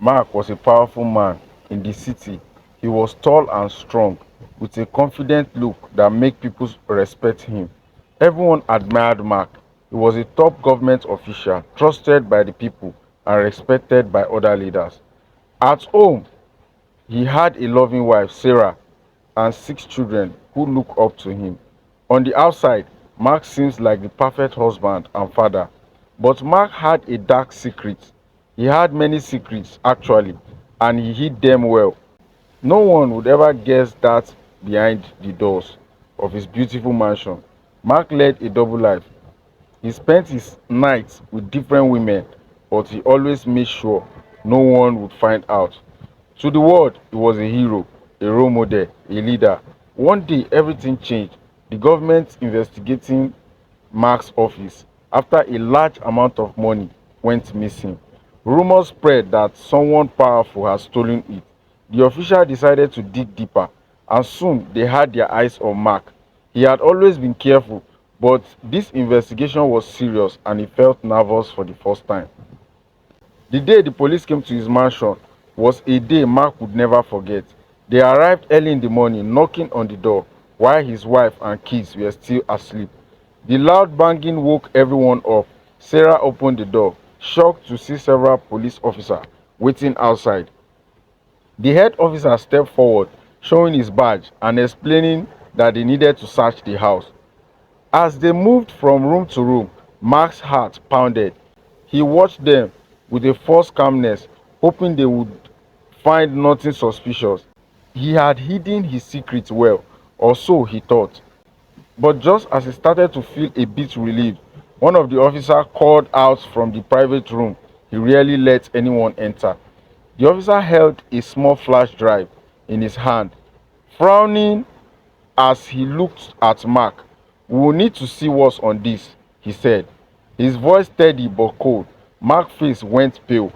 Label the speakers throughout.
Speaker 1: Mark was a powerful man in the city. He was tall and strong, with a confident look that made people respect him. Everyone admired Mark. He was a top government official, trusted by the people and respected by other leaders. At home, he had a loving wife, Sarah, and 6 children who look up to him. On the outside, Mark seems like the perfect husband and father. But Mark had a dark secret. He had many secrets, actually, and he hid them well. No one would ever guess that behind the doors of his beautiful mansion. Mark led a double life. He spent his nights with different women, but he always made sure no one would find out. To the world, he was a hero, a role model, a leader. One day, everything changed. The government investigating Mark's office after a large amount of money went missing. Rumors spread that someone powerful had stolen it. The official decided to dig deeper, and soon they had their eyes on Mark. He had always been careful, but this investigation was serious and he felt nervous for the first time. The day the police came to his mansion was a day Mark would never forget. They arrived early in the morning, knocking on the door while his wife and kids were still asleep. The loud banging woke everyone up. Sarah opened the door, shocked to see several police officers waiting outside. The head officer stepped forward, showing his badge and explaining that they needed to search the house. As they moved from room to room, Mark's heart pounded. He watched them with a false calmness, hoping they would find nothing suspicious. He had hidden his secret well, or so he thought. But just as he started to feel a bit relieved, one of the officers called out from the private room he rarely let anyone enter. The officer held a small flash drive in his hand, frowning as he looked at Mark. "We will need to see what's on this," he said. His voice steady but cold. Mark's face went pale.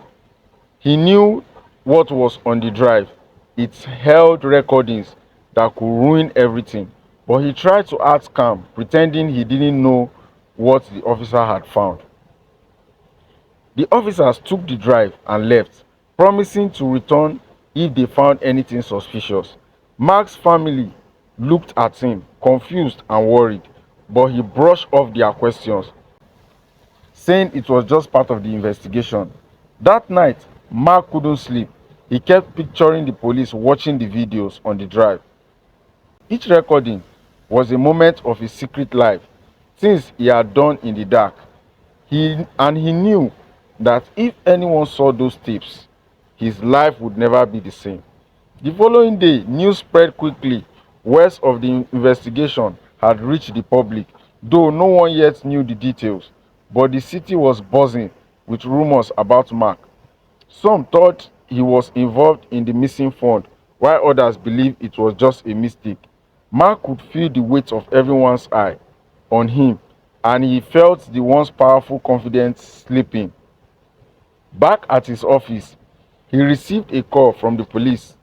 Speaker 1: He knew what was on the drive. It held recordings that could ruin everything. But he tried to act calm, pretending he didn't know what the officer had found. The officers took the drive and left, promising to return if they found anything suspicious. Mark's family looked at him, confused and worried, but he brushed off their questions, saying it was just part of the investigation. That night, Mark couldn't sleep. He kept picturing the police watching the videos on the drive. Each recording was a moment of his secret life, things he had done in the dark. He knew that if anyone saw those tapes, his life would never be the same. The following day, news spread quickly. Words of the investigation had reached the public, though no one yet knew the details. But the city was buzzing with rumors about Mark. Some thought he was involved in the missing fund, while others believed it was just a mistake. Mark could feel the weight of everyone's eye on him, and he felt the once powerful confidence slipping. Back at his office, he received a call from the police.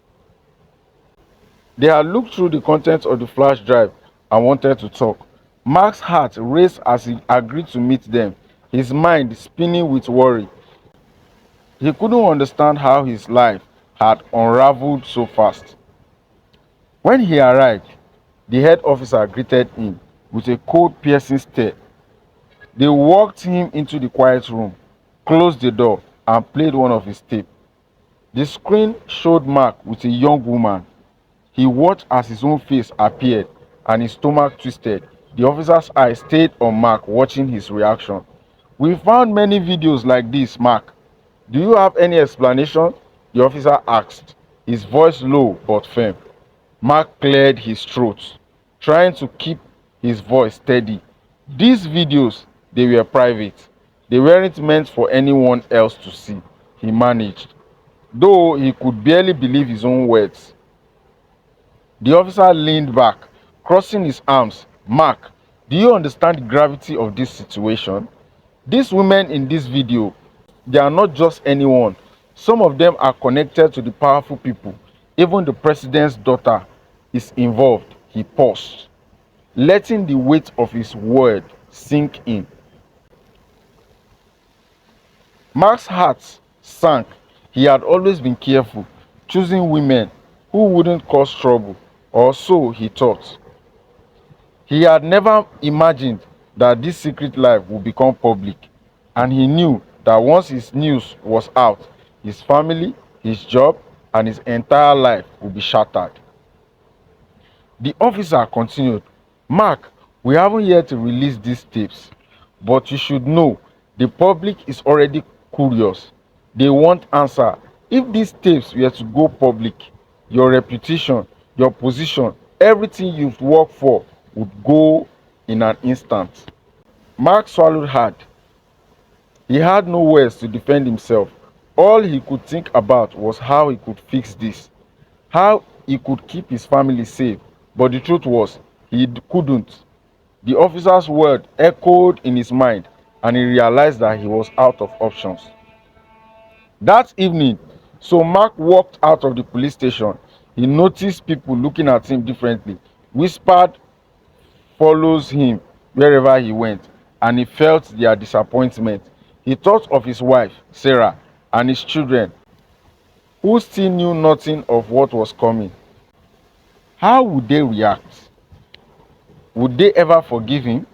Speaker 1: They had looked through the contents of the flash drive and wanted to talk. Mark's heart raced as he agreed to meet them, his mind spinning with worry. He couldn't understand how his life had unraveled so fast. When he arrived, the head officer greeted him with a cold, piercing stare. They walked him into the quiet room, closed the door, and played one of his tapes. The screen showed Mark with a young woman. He watched as his own face appeared and his stomach twisted. The officer's eyes stayed on Mark, watching his reaction. "We found many videos like this, Mark. Do you have any explanation?" the officer asked, his voice low but firm. Mark cleared his throat, trying to keep his voice steady. "These videos, they were private. They weren't meant for anyone else to see," he managed, though he could barely believe his own words. The officer leaned back, crossing his arms. "Mark, do you understand the gravity of this situation? These women in this video, they are not just anyone. Some of them are connected to the powerful people. Even the president's daughter is involved." He paused, letting the weight of his word sink in. Mark's heart sank. He had always been careful, choosing women who wouldn't cause trouble, or so he thought. He had never imagined that this secret life would become public, and he knew that once his news was out, his family, his job, and his entire life would be shattered. The officer continued, "Mark, we haven't yet released these tapes, but you should know the public is already curious. They want answer. If these tapes were to go public, your reputation, your position, everything you've worked for would go in an instant." Mark swallowed hard. He had no words to defend himself. All he could think about was how he could fix this, how he could keep his family safe. But the truth was, couldn't. The officer's word echoed in his mind, and he realized that he was out of options. That evening, so Mark walked out of the police station. He noticed people looking at him differently, whispered follows him wherever he went, and he felt their disappointment. He thought of his wife, Sarah, and his children, who still knew nothing of what was coming. How would they react? Would they ever forgive him?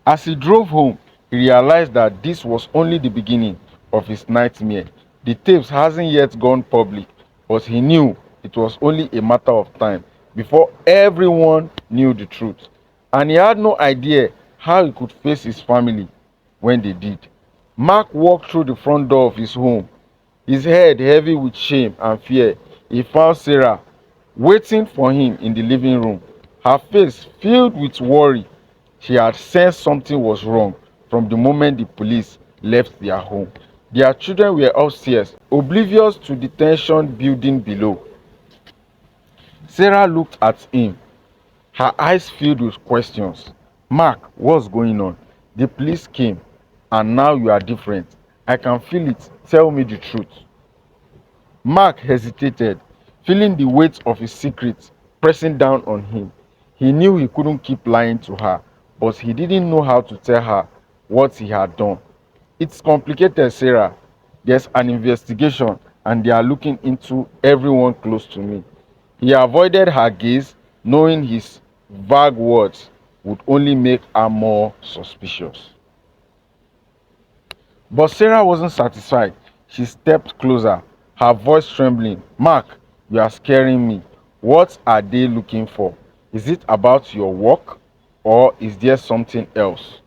Speaker 1: As he drove home, he realized that this was only the beginning of his nightmare. The tapes hasn't yet gone public, but he knew it was only a matter of time before everyone knew the truth. And he had no idea how he could face his family when they did. Mark walked through the front door of his home, his head heavy with shame and fear. He found Sarah waiting for him in the living room, her face filled with worry. She had sensed something was wrong from the moment the police left their home. Their children were upstairs, oblivious to the tension building below. Sarah looked at him, her eyes filled with questions. "Mark, what's going on? The police came, and now you are different. I can feel it. Tell me the truth." Mark hesitated, feeling the weight of his secret pressing down on him. He knew he couldn't keep lying to her, but he didn't know how to tell her what he had done. "It's complicated, Sarah. There's an investigation, and they are looking into everyone close to me." He avoided her gaze, knowing his vague words would only make her more suspicious. But Sarah wasn't satisfied. She stepped closer, her voice trembling. "Mark, you are scaring me. What are they looking for? Is it about your work, or is there something else?"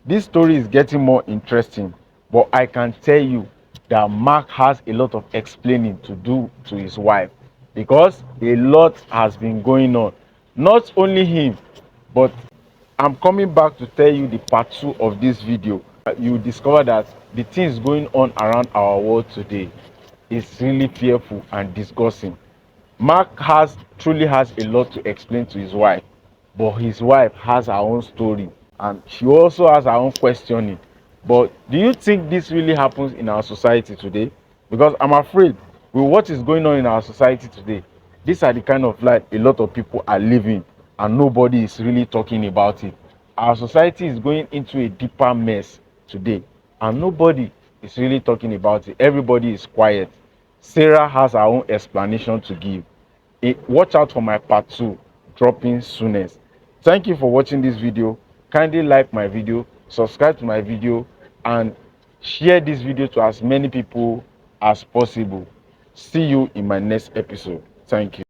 Speaker 1: This story is getting more interesting, but I can tell you that Mark has a lot of explaining to do to his wife, because a lot has been going on. Not only him, but I'm coming back to tell you the part 2 of this video. You discover that the things going on around our world today is really fearful and disgusting. Mark truly has a lot to explain to his wife, but his wife has her own story, and she also has her own questioning. But do you think this really happens in our society today? Because I'm afraid with what is going on in our society today, these are the kind of life a lot of people are living, and nobody is really talking about it. Our society is going into a deeper mess today, and nobody is really talking about it. Everybody is quiet. Sarah has her own explanation to give. Watch out for my part 2 dropping soonest. Thank you for watching this video. Kindly like my video, subscribe to my video, and share this video to as many people as possible. See you in my next episode. Thank you.